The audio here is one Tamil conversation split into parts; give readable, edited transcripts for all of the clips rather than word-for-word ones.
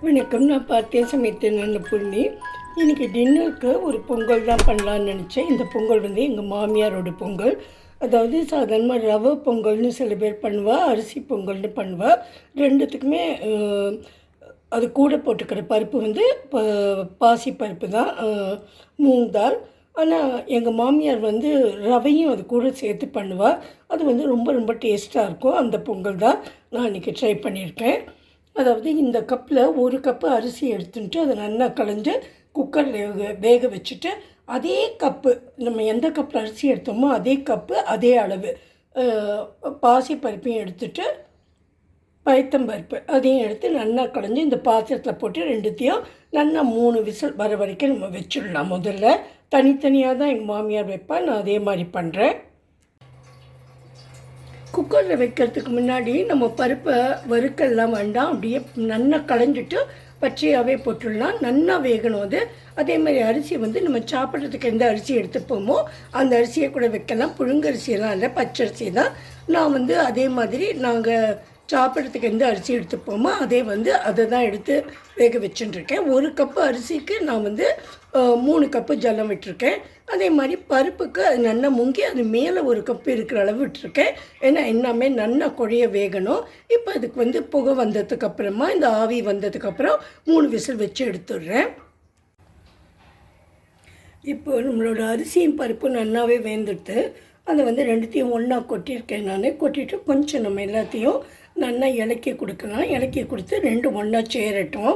வணக்கம். நான் பார்த்தேன் சமைத்தேன் நல்ல பொண்ணி. இன்றைக்கி டின்னருக்கு ஒரு பொங்கல் தான் பண்ணலான்னு நினச்சேன். இந்த பொங்கல் வந்து எங்கள் மாமியாரோட பொங்கல். அதாவது சாதாரணமாக ரவை பொங்கல்னு சில பேர் பண்ணுவா, அரிசி பொங்கல்னு பண்ணுவா. ரெண்டுத்துக்குமே அது கூட போட்டுக்கிற பருப்பு வந்து பாசி பருப்பு தான், மூங் தால். ஆனால் எங்கள் மாமியார் வந்து ரவையும் அது கூட சேர்த்து பண்ணுவாள். அது வந்து ரொம்ப ரொம்ப டேஸ்ட்டாக இருக்கும். அந்த பொங்கல் தான் நான் இன்றைக்கி ட்ரை பண்ணியிருக்கேன். அதாவது இந்த கப்பில் ஒரு கப்பு அரிசி எடுத்துட்டு அதை நல்லா களைஞ்சு குக்கரில் வேக வச்சுட்டு, அதே கப்பு நம்ம எந்த கப்பில் அரிசி எடுத்தோமோ அதே கப்பு அதே அளவு பாசி பருப்பையும் எடுத்துட்டு பயத்தம்பருப்பு அதையும் எடுத்து நல்லா களைஞ்சி இந்த பாத்திரத்தில் போட்டு ரெண்டுத்தையும் நல்லா 3 விசில் வர வரைக்கும் நம்ம வச்சிடலாம். முதல்ல தனித்தனியாக தான் எங்கள் மாமியார் வைப்பேன், நான் அதே மாதிரி பண்ணுறேன். குக்கரில் வைக்கிறதுக்கு முன்னாடி நம்ம பருப்பை வறுக்கெல்லாம் வேண்டாம், அப்படியே நல்லா களைஞ்சிட்டு பச்சையாகவே போட்டுடலாம். நல்லா வேகணும் அது. அதே மாதிரி அரிசி வந்து நம்ம சாப்பிட்றதுக்கு எந்த அரிசி எடுத்துப்போமோ அந்த அரிசியை கூட வைக்கலாம். புழுங்கரிசியெல்லாம் இல்லை, பச்சரிசி தான். நான் வந்து அதே மாதிரி நாங்கள் சாப்பிட்றதுக்கு எந்த அரிசி எடுத்துப்போமோ அதை தான் எடுத்து வேக வச்சுட்டுருக்கேன். 1 கப்பு அரிசிக்கு நான் வந்து 3 கப்பு ஜலம் விட்டுருக்கேன். அதே மாதிரி பருப்புக்கு அது நல்லா முங்கி அது மேலே 1 கப்பு இருக்கிற அளவு விட்டுருக்கேன். ஏன்னா எல்லாமே நல்லா குழைய வேகணும். இப்போ அதுக்கு வந்து புகை வந்ததுக்கப்புறமா, இந்த ஆவி வந்ததுக்கப்புறம் 3 விசில் வச்சு எடுத்துடுறேன். இப்போ நம்மளோட அரிசியும் பருப்பும் நல்லாவே வேந்துட்டு அதை வந்து ரெண்டுத்தையும் ஒன்றா கொட்டியிருக்கேன். நான் கொட்டிட்டு கொஞ்சம் நம்ம எல்லாத்தையும் நல்லா இலக்கி கொடுக்கலாம். இலக்கி கொடுத்து 2 ஒன்றா சேரட்டும்.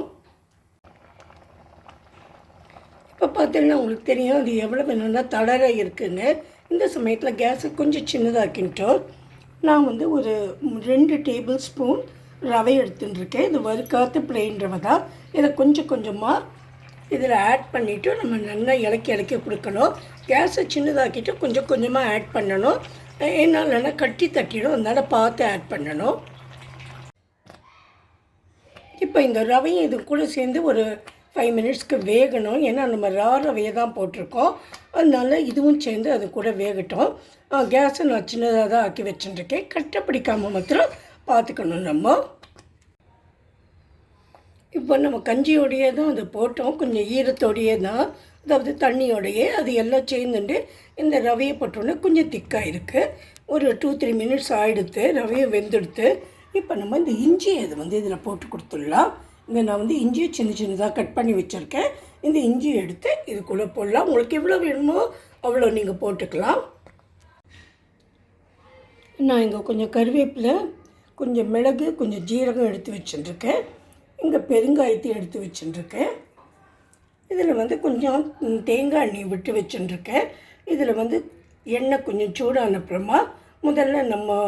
இப்போ பார்த்தீங்கன்னா உங்களுக்கு தெரியும் அது எவ்வளோ வேணும்னா தளர இருக்குன்னு. இந்த சமயத்தில் கேஸை கொஞ்சம் சின்னதாக்கிட்டோம். நான் வந்து ஒரு 2 டேபிள் ஸ்பூன் ரவை எடுத்துட்டுருக்கேன். இது வறுக்காத்த பிளெயின் ரவை தான். இதை கொஞ்சம் கொஞ்சமாக இதில் ஆட் பண்ணிவிட்டு நம்ம நல்லா இலக்கி கொடுக்கணும். கேஸை சின்னதாக்கிட்டு கொஞ்சம் கொஞ்சமாக ஆட் பண்ணணும். ஏன்னா இல்லைன்னா கட்டி தட்டிடும், அதனால் பார்த்து ஆட் பண்ணணும். இப்போ இந்த ரவையும் இது கூட சேர்ந்து ஒரு 5 மினிட்ஸ்க்கு வேகணும். ஏன்னா நம்ம ரவையை தான் போட்டிருக்கோம், அதனால இதுவும் சேர்ந்து அது கூட வேகட்டும். கேஸை நான் சின்னதாக தான் ஆக்கி வச்சுட்டுருக்கேன். கட்டை பிடிக்காமல் மாத்திரம் பார்த்துக்கணும் நம்ம. இப்போ நம்ம கஞ்சியோடையே தான் அது போட்டோம், கொஞ்சம் ஈரத்தோடையே தான், அதாவது தண்ணியோடையே அது எல்லாம் சேர்ந்துட்டு இந்த ரவையை போட்டோன்னே கொஞ்சம் திக்காக இருக்குது. ஒரு 2-3 மினிட்ஸ் ஆகிடுத்து, ரவையை வெந்தெடுத்து. இப்போ நம்ம இந்த இஞ்சியை இது வந்து இதில் போட்டு கொடுத்துடலாம். நான் வந்து இஞ்சியை சின்னதாக கட் பண்ணி வச்சுருக்கேன். இந்த இஞ்சியை எடுத்து இதுக்குள்ளே போடலாம். உங்களுக்கு எவ்வளோ வேணுமோ அவ்வளோ நீங்கள் போட்டுக்கலாம். நான் இங்கே கொஞ்சம் கருவேப்பிலை, கொஞ்சம் மிளகு, கொஞ்சம் ஜீரகம் எடுத்து வச்சுட்டுருக்கேன். இங்கே பெருங்காயத்தையும் எடுத்து வச்சுட்டுருக்கேன். இதில் வந்து கொஞ்சம் தேங்காய் எண்ணெய் விட்டு வச்சுட்டுருக்கேன். இதில் வந்து எண்ணெய் கொஞ்சம் சூடான அப்புறமா முதல்ல நம்ம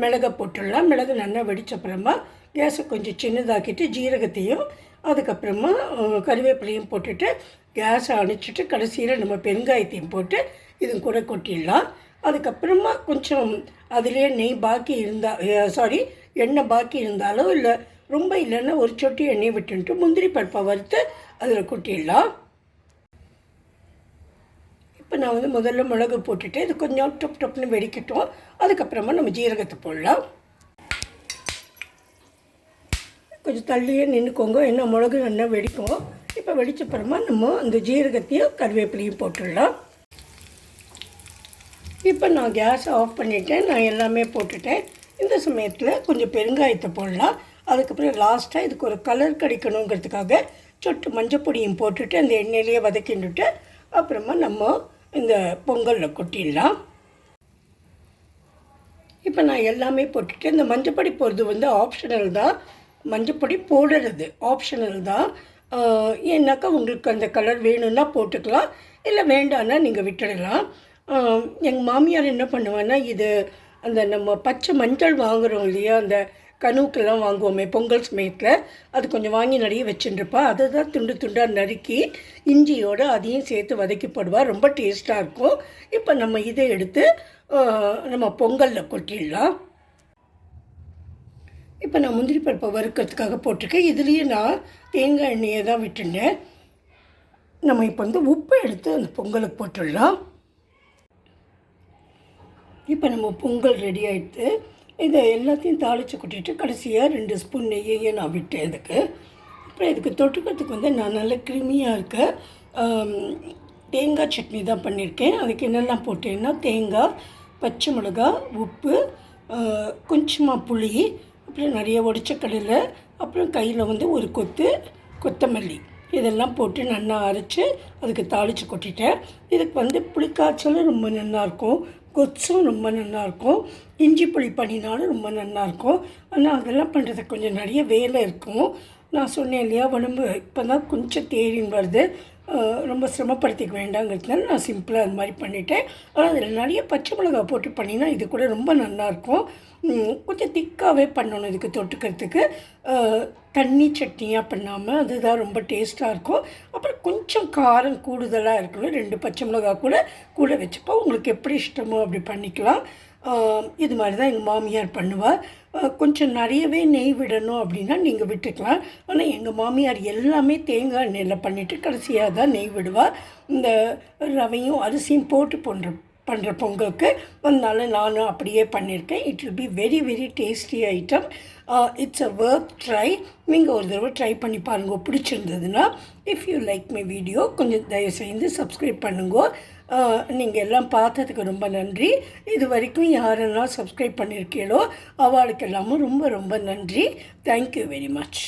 மிளகை போட்டுடலாம். மிளகு நல்லா வெடித்தப்புறமா கேஸை கொஞ்சம் சின்னதாக்கிட்டு ஜீரகத்தையும் அதுக்கப்புறமா கருவேப்பிலையும் போட்டுட்டு கேஸை அணைச்சிட்டு கடைசியில் நம்ம பெருங்காயத்தையும் போட்டு இது கூட கொட்டிடலாம். அதுக்கப்புறமா கொஞ்சம் அதிலே நெய் பாக்கி இருந்தால் எண்ணெய் பாக்கி இருந்தாலும் இல்லை, ரொம்ப இல்லைன்னா ஒரு சொட்டி எண்ணெய் விட்டுன்ட்டு முந்திரி பருப்பை வறுத்து அதில் கொட்டிடலாம். இப்போ நான் வந்து முதல்ல மிளகு போட்டுட்டு இது கொஞ்சம் டொப்னு வெடிக்கட்டும். அதுக்கப்புறமா நம்ம ஜீரகத்தை போடலாம். கொஞ்சம் தள்ளியே நின்றுக்கோங்க, ஏன்னா மிளகு நல்லா வெடிக்கும். இப்போ வெடிச்சப்புறமா நம்ம அந்த ஜீரகத்தையும் கருவேப்பிலையும் போட்டுடலாம். இப்போ நான் கேஸை ஆஃப் பண்ணிவிட்டேன், நான் எல்லாமே போட்டுட்டேன். இந்த சமயத்தில் கொஞ்சம் பெருங்காயத்தை போடலாம். அதுக்கப்புறம் லாஸ்ட்டாக இதுக்கு ஒரு கலர் கிடைக்கணுங்கிறதுக்காக சொட்டு மஞ்சப்பொடியும் போட்டுட்டு அந்த எண்ணெயிலேயே வதக்கிண்டுட்டு அப்புறமா நம்ம இந்த பொங்கலில் கொட்டிடலாம். இப்போ நான் எல்லாமே போட்டுட்டு, இந்த மஞ்சப்பொடி போடுறது வந்து ஆப்ஷனல் தான். மஞ்சப்பொடி போடுறது ஆப்ஷனல் தான். ஏன்னாக்கா உங்களுக்கு அந்த கலர் வேணும்னா போட்டுக்கலாம், இல்லை வேண்டான்னா நீங்கள் விட்டுடலாம். எங்கள் மாமியார் என்ன பண்ணுவேன்னா, இது அந்த நம்ம பச்சை மஞ்சள் வாங்குகிறோம் இல்லையா, அந்த கணுக்கெல்லாம் வாங்குவோமே பொங்கல் சமயத்தில், அது கொஞ்சம் வாங்கி நிறைய வச்சுட்டுருப்பா. அதை தான் துண்டாக நறுக்கி இஞ்சியோடு அதையும் சேர்த்து வதக்கி போடுவாள். ரொம்ப டேஸ்ட்டாக இருக்கும். இப்போ நம்ம இதை எடுத்து நம்ம பொங்கலில் கொட்டிடலாம். இப்போ நான் முந்திரி பருப்பை வறுக்கிறதுக்காக போட்டிருக்கேன். இதுலேயே நான் தேங்காய் எண்ணெயை தான் விட்டுட்டேன். நம்ம இப்போ வந்து உப்பு எடுத்து அந்த பொங்கலுக்கு போட்டுடலாம். இப்போ நம்ம பொங்கல் ரெடி ஆகிடுது. இதை எல்லாத்தையும் தாளித்து கொட்டிட்டு கடைசியாக 2 ஸ்பூன் நெய்யையும் நான் விட்டேன். இதுக்கு அப்புறம் இதுக்கு தொட்டுக்கிறதுக்கு வந்து நான் நல்ல க்ரீமியாக இருக்க தேங்காய் சட்னி தான் பண்ணியிருக்கேன். அதுக்கு என்னெல்லாம் போட்டேன்னா தேங்காய், பச்சை மிளகாய், உப்பு, கொஞ்சமாக புளி, அப்புறம் நிறைய உடைச்ச கடலை, அப்புறம் கையில் வந்து ஒரு கொத்து கொத்தமல்லி இதெல்லாம் போட்டு நல்லா அரைச்சி அதுக்கு தாளித்து கொட்டிட்டேன். இதுக்கு வந்து புளிக்காய்ச்சலும் ரொம்ப நல்லாயிருக்கும், கொச்சும் ரொம்ப நல்லாயிருக்கும், இஞ்சி புளி பண்ணினாலும் ரொம்ப நல்லாயிருக்கும். ஆனால் அதெல்லாம் பண்ணுறதுக்கு கொஞ்சம் நிறைய வேலை இருக்கும். நான் சொன்னேன் இல்லையா, உடம்பு இப்போ தான் கொஞ்சம் தேறின்னு வருது, ரொம்ப சிரமப்படுத்திக்க வேண்டாங்கிறதுனால நான் சிம்பிளாக அது மாதிரி பண்ணிவிட்டேன். ஆனால் அதில் நிறைய பச்சை மிளகாய் போட்டு பண்ணினா இது கூட ரொம்ப நல்லாயிருக்கும். கொஞ்சம் திக்காகவே பண்ணணும் இதுக்கு தொட்டுக்கிறதுக்கு. தண்ணி சட்னியாக பண்ணாமல் அதுதான் ரொம்ப டேஸ்ட்டாக இருக்கும். அப்புறம் கொஞ்சம் காரம் கூடுதலாக இருக்கணும். 2 பச்சை மிளகாய் கூட வச்சுப்போம். உங்களுக்கு எப்படி இஷ்டமோ அப்படி பண்ணிக்கலாம். இது மாதிரி தான் எங்கள் மாமியார் பண்ணுவாள். கொஞ்சம் நிறையவே நெய் விடணும் அப்படின்னா நீங்கள் விட்டுக்கலாம். ஆனால் எங்கள் மாமியார் எல்லாமே தேங்காய் எண்ணெயில் பண்ணிவிட்டு கடைசியாக தான் நெய் விடுவாள். இந்த ரவையும் அரிசியும் போட்டு பண்ணுற பொங்கலுக்கு அதனால நானும் அப்படியே பண்ணியிருக்கேன். It will be very very tasty item. It's a worth try. நீங்கள் ஒரு தடவை ட்ரை பண்ணி பாருங்க. பிடிச்சிருந்ததுன்னா if you like my video கொஞ்சம் தயவுசெய்து சப்ஸ்கிரைப் பண்ணுங்க. நீங்கள் எல்லாம் பார்த்ததுக்கு ரொம்ப நன்றி. இது வரைக்கும் யாரெல்லாம் சப்ஸ்கிரைப் பண்ணியிருக்கீங்களோ அவளுக்கெல்லாமும் ரொம்ப ரொம்ப நன்றி. Thank you very much.